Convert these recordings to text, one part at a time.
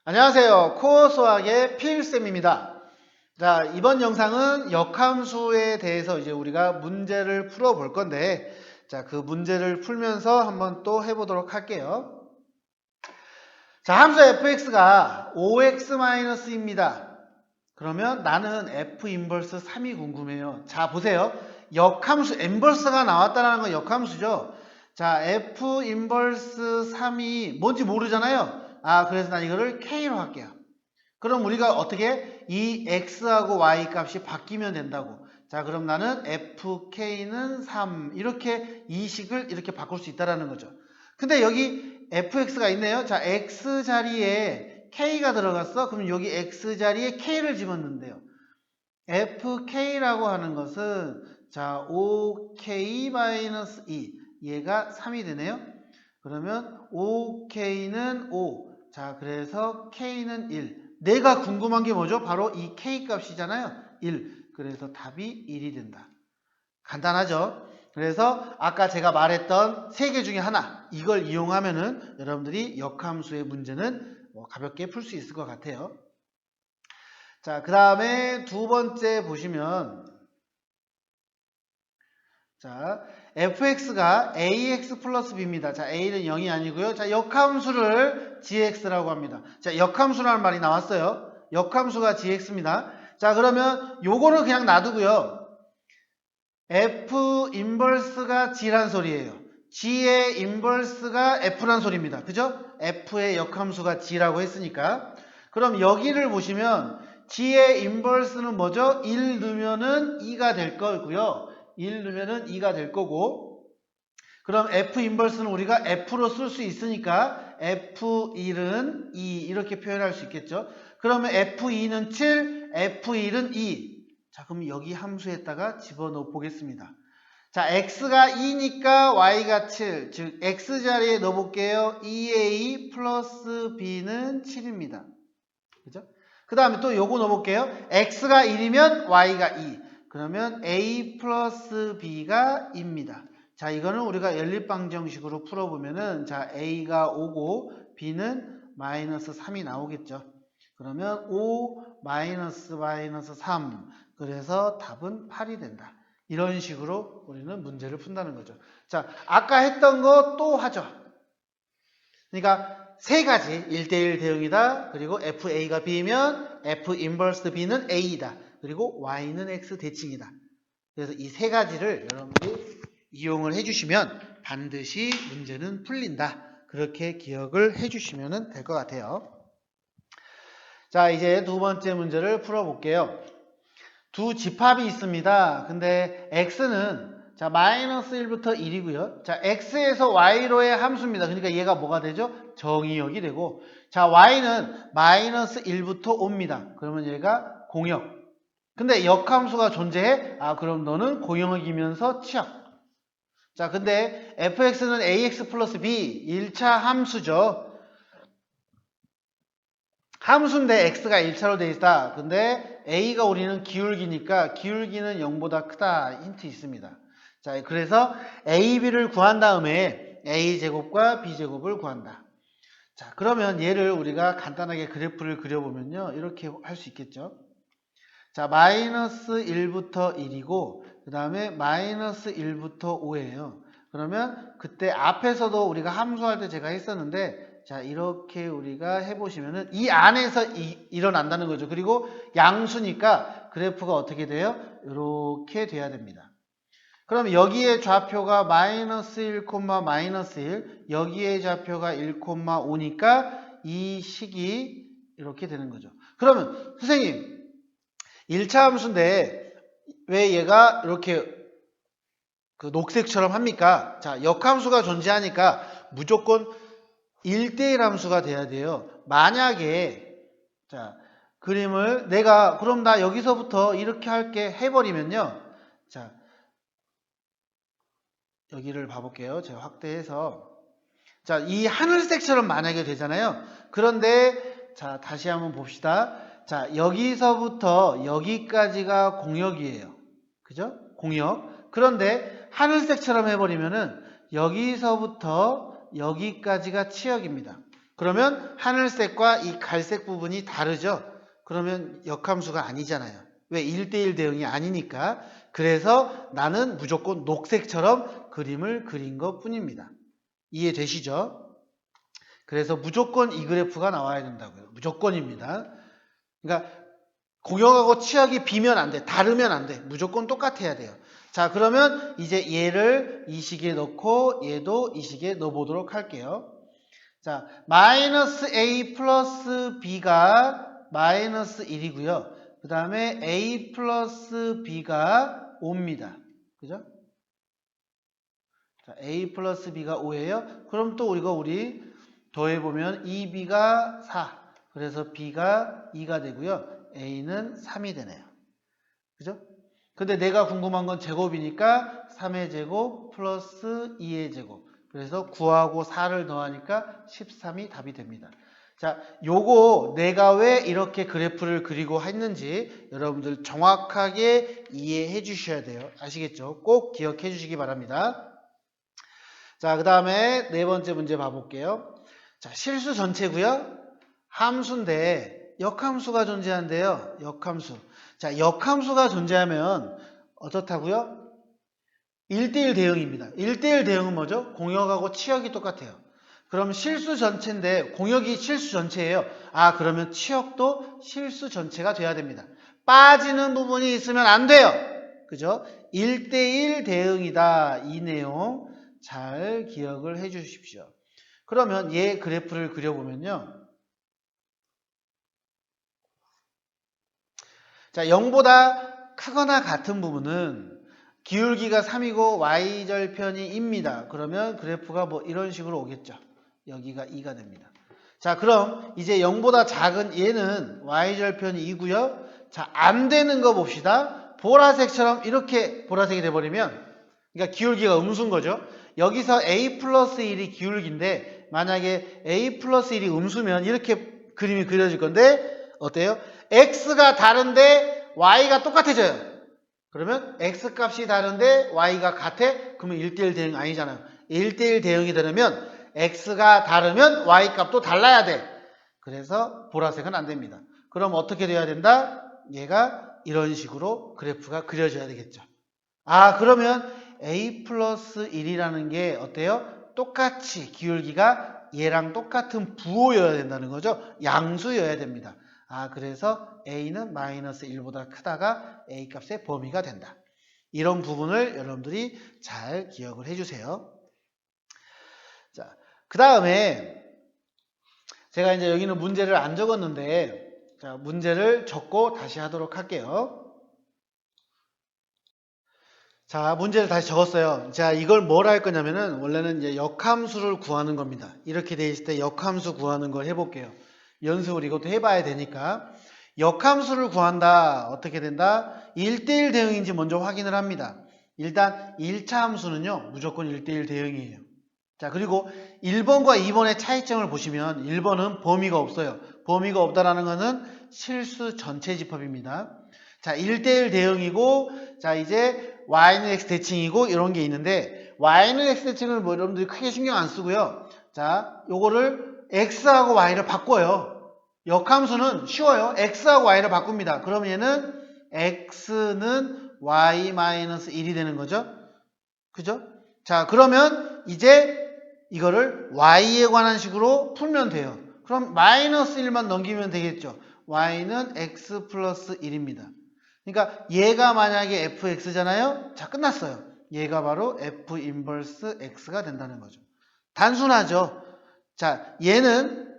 안녕하세요. 코어 수학의 필쌤입니다. 자, 이번 영상은 역함수에 대해서 이제 우리가 문제를 풀어 볼 건데, 자, 그 문제를 풀면서 한번 또 해보도록 할게요. 자, 함수 fx가 5x-입니다. 그러면 나는 f 인버스 3이 궁금해요. 자, 보세요. 역함수, 인버스가 나왔다는 건 역함수죠. 자, f 인버스 3이 뭔지 모르잖아요. 그래서 난 이거를 k로 할게요. 그럼 우리가 어떻게 이 x하고 y 값이 바뀌면 된다고. 자, 그럼 나는 fk는 3 이렇게 이 식을 이렇게 바꿀 수 있다라는 거죠. 근데 여기 fx가 있네요. 자, x 자리에 k가 들어갔어. 그럼 여기 x 자리에 k를 집었는데요. fk라고 하는 것은 자 5k-2 얘가 3이 되네요. 그러면 5k는 5. 자, 그래서 k는 1. 내가 궁금한 게 뭐죠? 바로 이 k 값이잖아요. 1. 그래서 답이 1이 된다. 간단하죠? 그래서 아까 제가 말했던 세 개 중에 하나, 이걸 이용하면은 여러분들이 역함수의 문제는 가볍게 풀 수 있을 것 같아요. 자, 그 다음에 두 번째 보시면, 자, fx가 ax 플러스 b입니다. 자, a는 0이 아니고요. 자, 역함수를 gx라고 합니다. 자, 역함수라는 말이 나왔어요. 역함수가 gx입니다. 자, 그러면 요거를 그냥 놔두고요. f 인버스가 g란 소리예요. g의 인버스가 f란 소리입니다. 그죠? f의 역함수가 g라고 했으니까. 그럼 여기를 보시면 g의 인버스는 뭐죠? 1 넣으면은 2가 될 거고요. 1 넣으면은 2가 될 거고. 그럼 f 인버스는 우리가 f로 쓸 수 있으니까 f1은 2 이렇게 표현할 수 있겠죠. 그러면 f2는 7, f1은 2. 자, 그럼 여기 함수에다가 집어넣어 보겠습니다. 자, x가 2니까 y가 7. 즉 x 자리에 넣어볼게요. 2a 플러스 b는 7입니다. 그죠? 그 다음에 또 요거 넣어볼게요. x가 1이면 y가 2. 그러면 a 플러스 b가 2입니다. 자, 이거는 우리가 연립방정식으로 풀어보면은 자, a가 5고 b는 마이너스 3이 나오겠죠. 그러면 5 마이너스 3. 그래서 답은 8이 된다. 이런 식으로 우리는 문제를 푼다는 거죠. 자, 아까 했던 거 또 하죠. 그러니까 세 가지 1대1 대응이다. 그리고 FA가 B면 F 인버스 B는 A이다. 그리고 Y는 X 대칭이다. 그래서 이 세 가지를 여러분들이 이용을 해주시면 반드시 문제는 풀린다. 그렇게 기억을 해주시면 될 것 같아요. 자, 이제 두 번째 문제를 풀어볼게요. 두 집합이 있습니다. 근데 X는 자, 마이너스 1부터 1이고요. 자, X에서 Y로의 함수입니다. 그러니까 얘가 뭐가 되죠? 정의역이 되고, 자, Y는 마이너스 1부터 5입니다. 그러면 얘가 공역. 근데 역함수가 존재해? 그럼 너는 공역이면서 치역. 자, 근데 fx는 ax 플러스 b 1차 함수죠. 함수인데 x가 1차로 돼 있다. 근데 a가 우리는 기울기니까 기울기는 0보다 크다. 힌트 있습니다. 자, 그래서 a, b를 구한 다음에 a제곱과 b제곱을 구한다. 자, 그러면 얘를 우리가 간단하게 그래프를 그려보면요. 이렇게 할 수 있겠죠. 자, 마이너스 1부터 1이고 그 다음에 마이너스 1부터 5예요. 그러면 그때 앞에서도 우리가 함수할 때 제가 했었는데 자, 이렇게 우리가 해보시면은 이 안에서 일어난다는 거죠. 그리고 양수니까 그래프가 어떻게 돼요? 이렇게 돼야 됩니다. 그럼 여기에 좌표가 마이너스 1, 마이너스 1 여기에 좌표가 1, 5니까 이 식이 이렇게 되는 거죠. 그러면 선생님 1차 함수인데 왜 얘가 이렇게 그 녹색처럼 합니까? 자, 역함수가 존재하니까 무조건 1대1 함수가 돼야 돼요. 만약에 자, 그림을 내가 그럼 나 여기서부터 이렇게 할게 해버리면요. 자, 여기를 봐볼게요. 제가 확대해서 자, 이 하늘색처럼 만약에 되잖아요. 그런데 자, 다시 한번 봅시다. 자, 여기서부터 여기까지가 공역이에요. 그죠? 공역. 그런데 하늘색처럼 해버리면은 여기서부터 여기까지가 치역입니다. 그러면 하늘색과 이 갈색 부분이 다르죠? 그러면 역함수가 아니잖아요. 왜? 1대1 대응이 아니니까. 그래서 나는 무조건 녹색처럼 그림을 그린 것 뿐입니다. 이해되시죠? 그래서 무조건 이 그래프가 나와야 된다고요. 무조건입니다. 그러니까 공역하고 치역이 비면 안 돼. 다르면 안 돼. 무조건 똑같아야 돼요. 자, 그러면 이제 얘를 이 식에 넣고 얘도 이 식에 넣어보도록 할게요. 자, 마이너스 a 플러스 b가 마이너스 1이고요. 그 다음에 a 플러스 b가 5입니다. 그죠? 자, a 플러스 b가 5예요. 그럼 또 우리 더해보면 2b가 4. 그래서 b가 2가 되고요. a는 3이 되네요. 그죠? 근데 내가 궁금한 건 제곱이니까 3의 제곱 플러스 2의 제곱. 그래서 9하고 4를 더하니까 13이 답이 됩니다. 자, 요거 내가 왜 이렇게 그래프를 그리고 했는지 여러분들 정확하게 이해해 주셔야 돼요. 아시겠죠? 꼭 기억해 주시기 바랍니다. 자, 그 다음에 네 번째 문제 봐볼게요. 자, 실수 전체고요. 함수인데 역함수가 존재한대요. 역함수. 자, 역함수가 존재하면 어떻다고요? 1대1 대응입니다. 1대1 대응은 뭐죠? 공역하고 치역이 똑같아요. 그럼 실수 전체인데 공역이 실수 전체예요. 아, 그러면 치역도 실수 전체가 돼야 됩니다. 빠지는 부분이 있으면 안 돼요. 그죠? 1대1 대응이다. 이 내용 잘 기억을 해 주십시오. 그러면 얘 그래프를 그려보면요. 자, 0보다 크거나 같은 부분은 기울기가 3이고 y절편이 2입니다. 그러면 그래프가 뭐 이런 식으로 오겠죠. 여기가 2가 됩니다. 자, 그럼 이제 0보다 작은 얘는 y절편이 2고요. 자, 안 되는 거 봅시다. 보라색처럼 이렇게 보라색이 돼버리면 그러니까 기울기가 음수인 거죠. 여기서 a 플러스 1이 기울기인데 만약에 a 플러스 1이 음수면 이렇게 그림이 그려질 건데 어때요? x가 다른데 y가 똑같아져요. 그러면 x 값이 다른데 y가 같아? 그러면 1대1 대응 아니잖아요. 1대1 대응이 되려면 x가 다르면 y 값도 달라야 돼. 그래서 보라색은 안 됩니다. 그럼 어떻게 돼야 된다? 얘가 이런 식으로 그래프가 그려져야 되겠죠. 아, 그러면 a 플러스 1이라는 게 어때요? 똑같이 기울기가 얘랑 똑같은 부호여야 된다는 거죠. 양수여야 됩니다. 아, 그래서 a는 마이너스 1보다 크다가 a 값의 범위가 된다. 이런 부분을 여러분들이 잘 기억을 해주세요. 자, 그 다음에 제가 이제 여기는 문제를 안 적었는데 자, 문제를 적고 다시 하도록 할게요. 자, 문제를 다시 적었어요. 자, 이걸 뭘 할 거냐면은 원래는 이제 역함수를 구하는 겁니다. 이렇게 돼 있을 때 역함수 구하는 걸 해볼게요. 연습을 이것도 해봐야 되니까. 역함수를 구한다. 어떻게 된다? 1대1 대응인지 먼저 확인을 합니다. 일단 1차 함수는요. 무조건 1대1 대응이에요. 자, 그리고 1번과 2번의 차이점을 보시면 1번은 범위가 없어요. 범위가 없다라는 것은 실수 전체 집합입니다. 자, 1대1 대응이고 자, 이제 y는 x 대칭이고 이런 게 있는데 y는 x 대칭을 뭐 여러분들이 크게 신경 안 쓰고요. 자, 요거를 x하고 y를 바꿔요. 역함수는 쉬워요. x하고 y를 바꿉니다. 그럼 얘는 x는 y-1이 되는 거죠. 그죠? 자, 그러면 이제 이거를 y에 관한 식으로 풀면 돼요. 그럼 마이너스 1만 넘기면 되겠죠. y는 x 플러스 1입니다. 그러니까 얘가 만약에 fx잖아요. 자, 끝났어요. 얘가 바로 f 인버스 x가 된다는 거죠. 단순하죠. 자, 얘는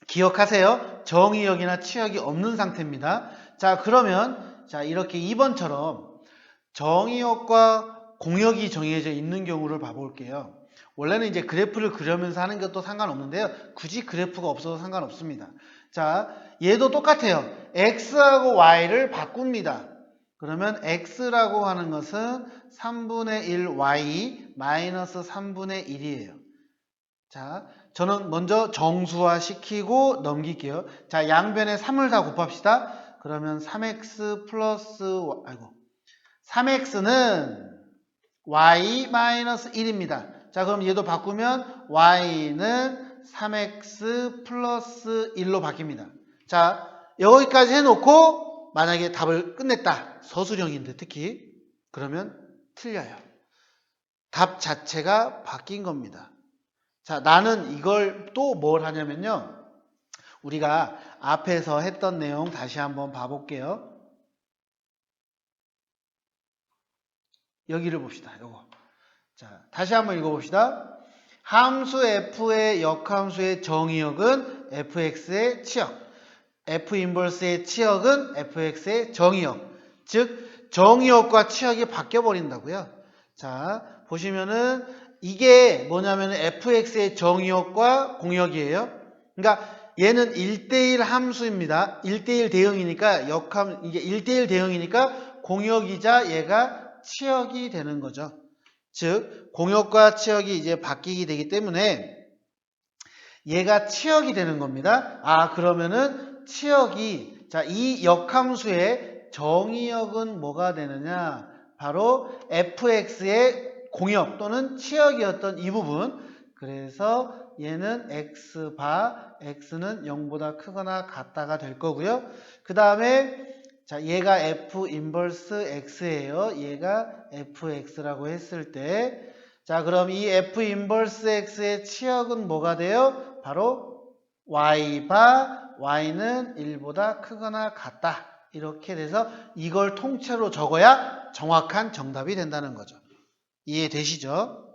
기억하세요. 정의역이나 치역이 없는 상태입니다. 자, 그러면 자, 이렇게 2번처럼 정의역과 공역이 정해져 있는 경우를 봐볼게요. 원래는 이제 그래프를 그려면서 하는 것도 상관없는데요. 굳이 그래프가 없어도 상관없습니다. 자, 얘도 똑같아요. x하고 y를 바꿉니다. 그러면 x라고 하는 것은 3분의 1 y 마이너스 3분의 1이에요. 자, 저는 먼저 정수화 시키고 넘길게요. 자, 양변에 3을 다 곱합시다. 그러면 3x 플러스 3x는 y 마이너스 1입니다. 자, 그럼 얘도 바꾸면 y는 3x 플러스 1로 바뀝니다. 자, 여기까지 해놓고 만약에 답을 끝냈다. 서술형인데 특히. 그러면 틀려요. 답 자체가 바뀐 겁니다. 자, 나는 이걸 또 뭘 하냐면요. 우리가 앞에서 했던 내용 다시 한번 봐볼게요. 여기를 봅시다. 요거. 자, 다시 한번 읽어봅시다. 함수 f의 역함수의 정의역은 fx의 치역, f 인버스의 치역은 fx의 정의역. 즉 정의역과 치역이 바뀌어 버린다고요. 자, 보시면은 이게 뭐냐면 fx의 정의역과 공역이에요. 그러니까 얘는 1대1 함수입니다. 1대1 대응이니까 이게 1대1 대응이니까 공역이자 얘가 치역이 되는 거죠. 즉 공역과 치역이 이제 바뀌게 되기 때문에 얘가 치역이 되는 겁니다. 아, 그러면은 치역이, 자, 이 역함수의 정의역은 뭐가 되느냐? 바로 fx의 공역 또는 치역이었던 이 부분. 그래서 얘는 x바, x는 0보다 크거나 같다가 될 거고요. 그 다음에 자, 얘가 f 인버스 x예요. 얘가 fx라고 했을 때, 자, 그럼 이 f 인버스 x의 치역은 뭐가 돼요? 바로 y바, y는 1보다 크거나 같다. 이렇게 돼서 이걸 통째로 적어야 정확한 정답이 된다는 거죠. 이해되시죠?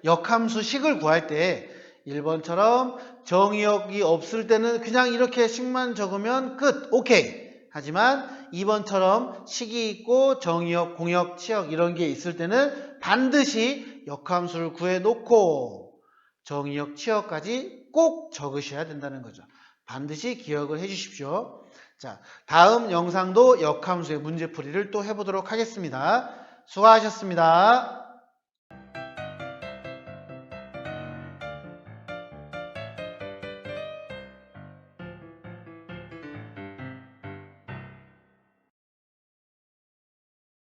역함수식을 구할 때 1번처럼 정의역이 없을 때는 그냥 이렇게 식만 적으면 끝, 오케이. 하지만 2번처럼 식이 있고 정의역, 공역, 치역 이런 게 있을 때는 반드시 역함수를 구해놓고 정의역, 치역까지 꼭 적으셔야 된다는 거죠. 반드시 기억을 해주십시오. 자, 다음 영상도 역함수의 문제풀이를 또 해보도록 하겠습니다. 수고하셨습니다.